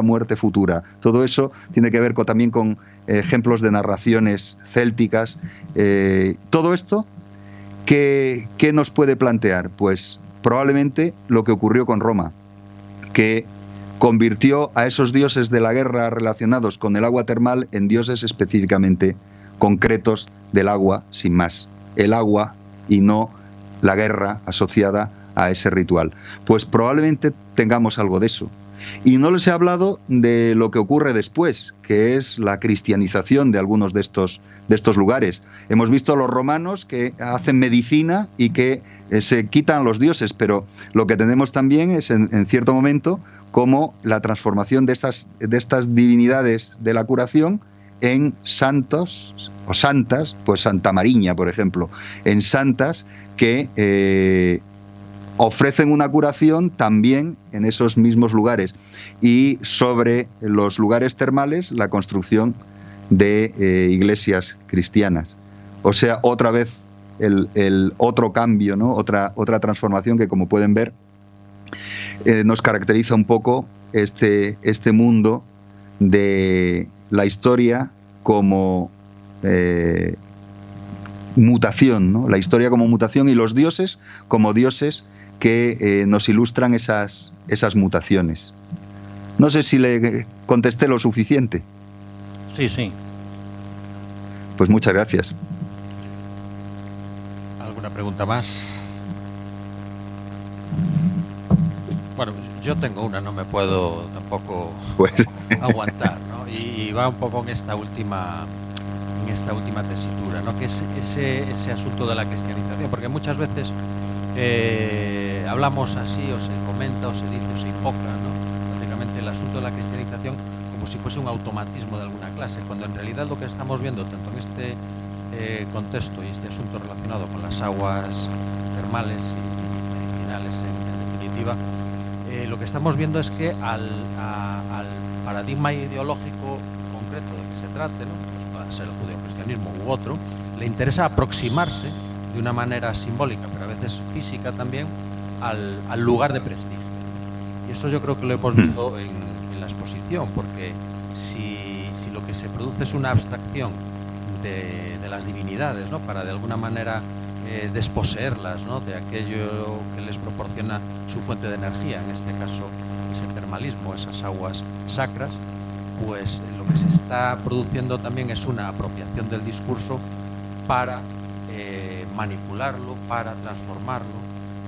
muerte futura. Todo eso tiene que ver también con ejemplos de narraciones célticas. Todo esto, ¿qué nos puede plantear? Pues probablemente lo que ocurrió con Roma, que convirtió a esos dioses de la guerra relacionados con el agua termal en dioses específicamente concretos del agua, sin más. El agua y no la guerra asociada a ese ritual. Pues probablemente tengamos algo de eso. Y no les he hablado de lo que ocurre después, que es la cristianización de algunos de estos lugares. Hemos visto a los romanos que hacen medicina y que se quitan los dioses, pero lo que tenemos también es en cierto momento como la transformación de estas divinidades de la curación en santos o santas, pues Santa Mariña, por ejemplo, en santas que ofrecen una curación también en esos mismos lugares. Y sobre los lugares termales, la construcción de iglesias cristianas. O sea, otra vez el otro cambio, ¿no? Otra transformación que, como pueden ver, nos caracteriza un poco este mundo de la historia como mutación, ¿no? La historia como mutación y los dioses como dioses que nos ilustran esas mutaciones. No sé si le contesté lo suficiente. Sí, sí. Pues muchas gracias. ¿Alguna pregunta más? Bueno, yo tengo una, no me puedo tampoco aguantar, ¿no? Y va un poco en esta última tesitura, ¿no? Que es ese asunto de la cristianización, porque muchas veces hablamos así, o se comenta, o se dice, o se invoca, ¿no? Prácticamente el asunto de la cristianización como si fuese un automatismo de alguna clase, cuando en realidad lo que estamos viendo tanto en este contexto y este asunto relacionado con las aguas termales y medicinales en definitiva, lo que estamos viendo es que al paradigma ideológico concreto de que se trate, ¿no? Pues pueda ser el judeocristianismo u otro, le interesa aproximarse de una manera simbólica, pero a veces física también, al lugar de prestigio. Y eso yo creo que lo hemos visto en la exposición, porque si lo que se produce es una abstracción de las divinidades, ¿no? Para de alguna manera desposeerlas, ¿no? De aquello que les proporciona su fuente de energía, en este caso ese termalismo, esas aguas sacras, pues lo que se está produciendo también es una apropiación del discurso para manipularlo, para transformarlo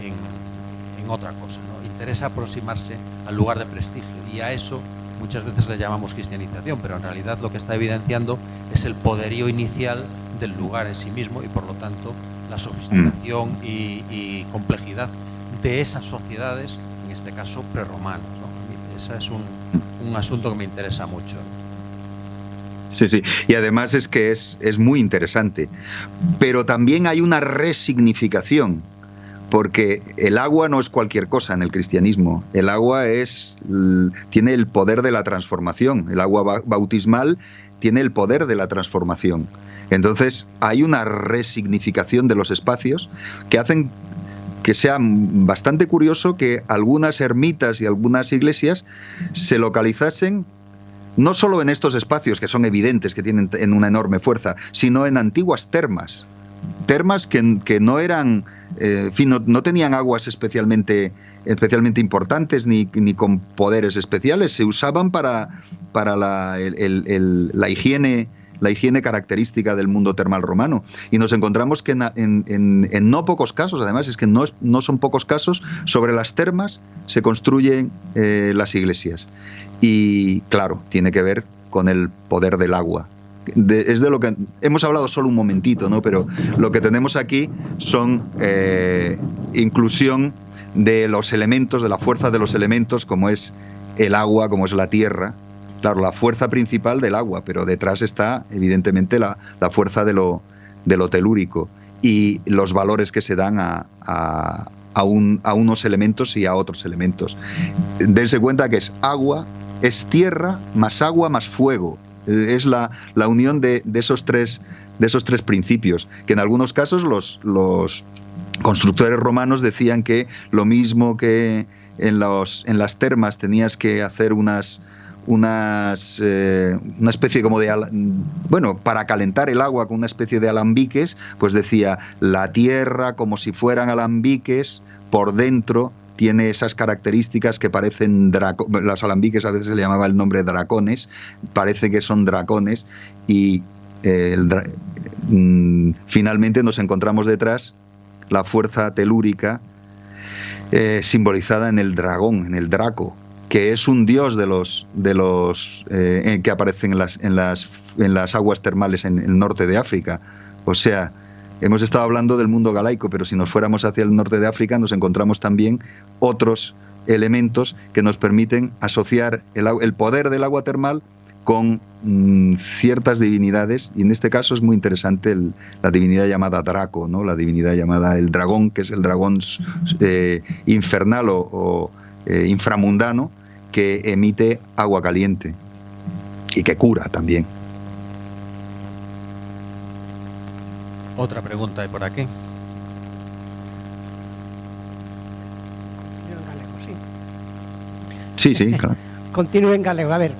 en otra cosa, ¿no? Interesa aproximarse al lugar de prestigio, y a eso muchas veces le llamamos cristianización, pero en realidad lo que está evidenciando es el poderío inicial del lugar en sí mismo y por lo tanto la sofisticación y complejidad de esas sociedades, en este caso prerromanas, ¿no? Ese es un asunto que me interesa mucho. Sí, sí, y además es que es muy interesante, pero también hay una resignificación, porque el agua no es cualquier cosa en el cristianismo. El agua tiene el poder de la transformación. El agua bautismal tiene el poder de la transformación. Entonces hay una resignificación de los espacios que hacen que sea bastante curioso que algunas ermitas y algunas iglesias se localizasen no solo en estos espacios que son evidentes, que tienen una enorme fuerza, sino en antiguas termas. Termas que no eran, no tenían aguas especialmente importantes ni con poderes especiales. Se usaban para la higiene característica del mundo termal romano. Y nos encontramos que en no pocos casos, además es que no son pocos casos, sobre las termas se construyen las iglesias. Y claro, tiene que ver con el poder del agua. Es de lo que hemos hablado solo un momentito, ¿no? Pero lo que tenemos aquí son inclusión de los elementos, de la fuerza de los elementos, como es el agua, como es la tierra. Claro, la fuerza principal del agua, pero detrás está evidentemente la fuerza de lo telúrico y los valores que se dan a unos elementos y a otros elementos. Dense cuenta que es agua, es tierra, más agua, más fuego. Es la unión de esos tres principios, que en algunos casos los constructores romanos decían que lo mismo que en las termas tenías que hacer unas una especie como de, bueno, para calentar el agua con una especie de alambiques, pues decía, la tierra como si fueran alambiques, por dentro tiene esas características que parecen los alambiques a veces se le llamaba el nombre dracones, parece que son dracones, y finalmente nos encontramos detrás la fuerza telúrica simbolizada en el dragón, en el Draco, que es un dios de los que aparecen en las aguas termales en el norte de África. O sea, hemos estado hablando del mundo galaico, pero si nos fuéramos hacia el norte de África nos encontramos también otros elementos que nos permiten asociar el poder del agua termal con ciertas divinidades, y en este caso es muy interesante la divinidad llamada Draco, ¿no? La divinidad llamada el dragón, que es el dragón infernal o inframundano, que emite agua caliente y que cura también. Otra pregunta hay por aquí. Sí, claro. Continúo en galego. A ver,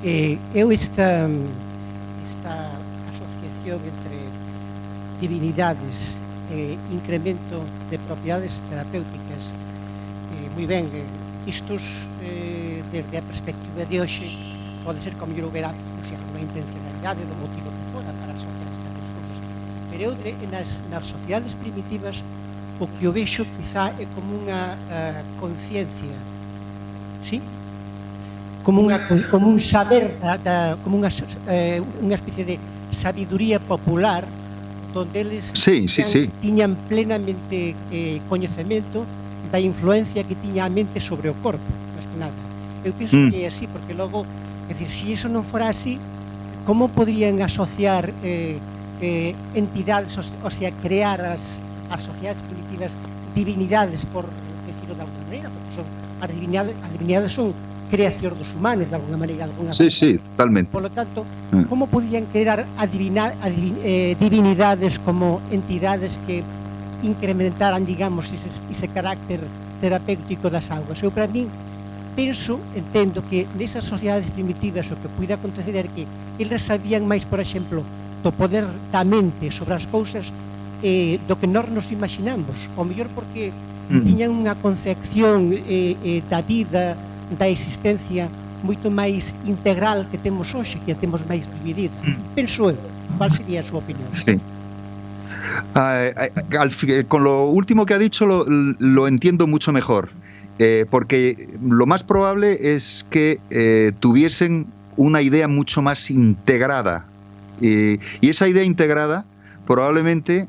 esta asociación entre divinidades e incremento de propiedades terapéuticas, moi ben, istos desde a perspectiva de hoxe pode ser como yo houbera unha intencionalidade do motivo que fora para asociar estas dos cousas, pero eu nas sociedades primitivas o que eu vexo quizá é como unha conciencia, sí? Como un saber, como unha especie de sabiduría popular donde eles tiñan plenamente coñecemento da influencia que tiña a mente sobre o corpo, máis que nada. Eu penso que é así, porque logo, é dicir, se iso non fora así, como podrían asociar entidades, o sea, crear as sociedades primitivas divinidades, por decirlo de alguna maneira, porque son as divinidades son creación dos humanos, de alguna maneira. Sí, totalmente. Por lo tanto, como podían crear divinidades como entidades que incrementaran, digamos, ese carácter terapéutico das augas? Eu, para min, entendo que nesas sociedades primitivas o que puide acontecer é que eles sabían máis, por exemplo, do poder da mente sobre as cousas do que nós nos imaginamos, o mellor porque tiñan unha concepción da vida, da existencia moito máis integral que temos hoxe, que a temos máis dividida. Penso eu. Qual sería a súa opinión? Sí. Con lo último que ha dicho lo entiendo mucho mejor, porque lo más probable es que tuviesen una idea mucho más integrada, y esa idea integrada probablemente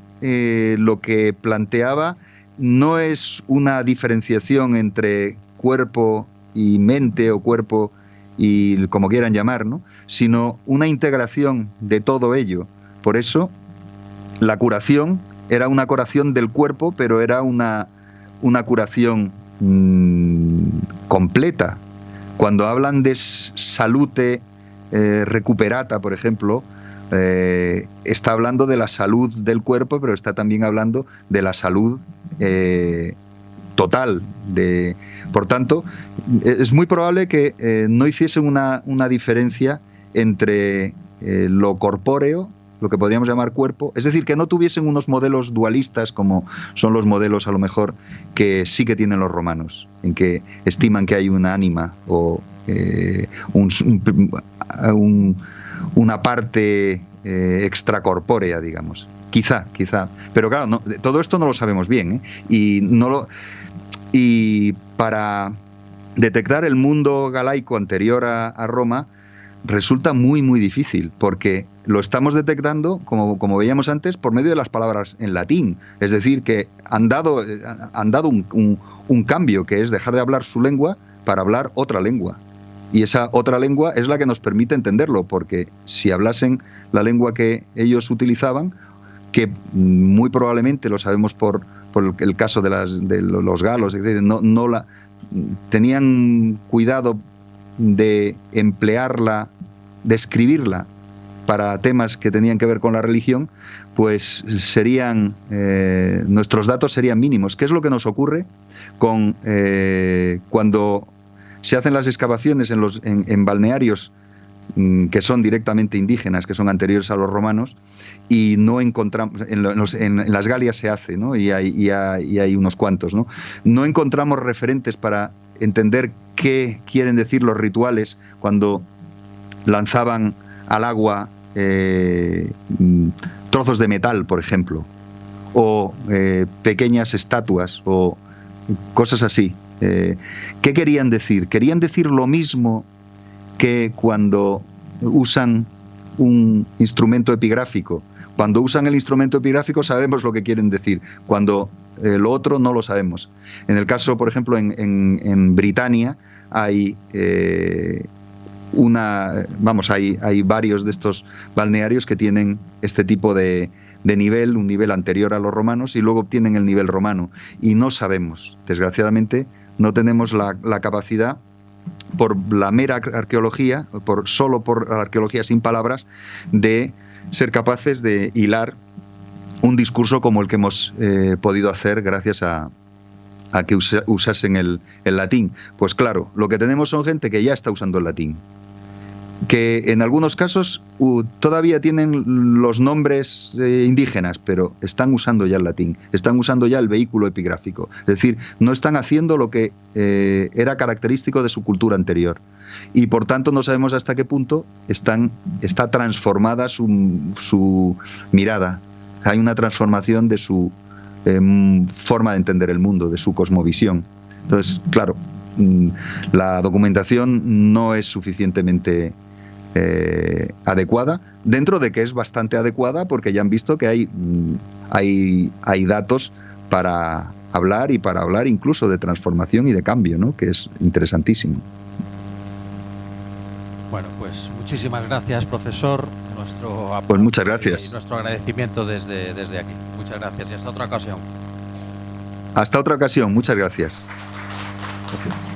lo que planteaba no es una diferenciación entre cuerpo y mente, o cuerpo y como quieran llamar, ¿no? Sino una integración de todo ello. Por eso la curación era una curación del cuerpo, pero era una curación completa. Cuando hablan de salute recuperata, por ejemplo, está hablando de la salud del cuerpo, pero está también hablando de la salud total. Por tanto, es muy probable que no hiciesen una diferencia entre lo corpóreo, lo que podríamos llamar cuerpo, es decir, que no tuviesen unos modelos dualistas como son los modelos a lo mejor que sí que tienen los romanos, en que estiman que hay una ánima o una parte extracorpórea, digamos. Quizá, pero claro, no, todo esto no lo sabemos bien, y para detectar el mundo galaico anterior a Roma resulta muy muy difícil, porque lo estamos detectando, como veíamos antes, por medio de las palabras en latín. Es decir, que han dado un cambio, que es dejar de hablar su lengua para hablar otra lengua. Y esa otra lengua es la que nos permite entenderlo, porque si hablasen la lengua que ellos utilizaban, que muy probablemente lo sabemos por el caso de los galos, tenían cuidado de emplearla, de escribirla para temas que tenían que ver con la religión, pues nuestros datos serían mínimos. ¿Qué es lo que nos ocurre cuando se hacen las excavaciones en balnearios que son directamente indígenas, que son anteriores a los romanos, y no encontramos, en las Galias se hace, ¿no? y hay unos cuantos, ¿no? No encontramos referentes para entender qué quieren decir los rituales cuando lanzaban al agua trozos de metal, por ejemplo, o pequeñas estatuas o cosas así. ¿Qué querían decir? Querían decir lo mismo que cuando usan un instrumento epigráfico. Cuando usan el instrumento epigráfico sabemos lo que quieren decir, cuando lo otro no lo sabemos. En el caso, por ejemplo, en Britania hay hay varios de estos balnearios que tienen este tipo de nivel, un nivel anterior a los romanos, y luego obtienen el nivel romano. Y no sabemos, desgraciadamente, no tenemos la capacidad, por la mera arqueología, solo por la arqueología sin palabras, de ser capaces de hilar un discurso como el que hemos podido hacer gracias a que usasen el latín. Pues claro, lo que tenemos son gente que ya está usando el latín, que en algunos casos todavía tienen los nombres indígenas, pero están usando ya el latín, están usando ya el vehículo epigráfico. Es decir, no están haciendo lo que era característico de su cultura anterior. Y por tanto no sabemos hasta qué punto está transformada su mirada. Hay una transformación de su forma de entender el mundo, de su cosmovisión. Entonces, claro, la documentación no es suficientemente adecuada, dentro de que es bastante adecuada, porque ya han visto que hay datos para hablar incluso de transformación y de cambio, ¿no? Que es interesantísimo. Bueno, pues muchísimas gracias, profesor. Pues muchas gracias. Y nuestro agradecimiento desde aquí. Muchas gracias y hasta otra ocasión. Hasta otra ocasión, muchas gracias. Gracias.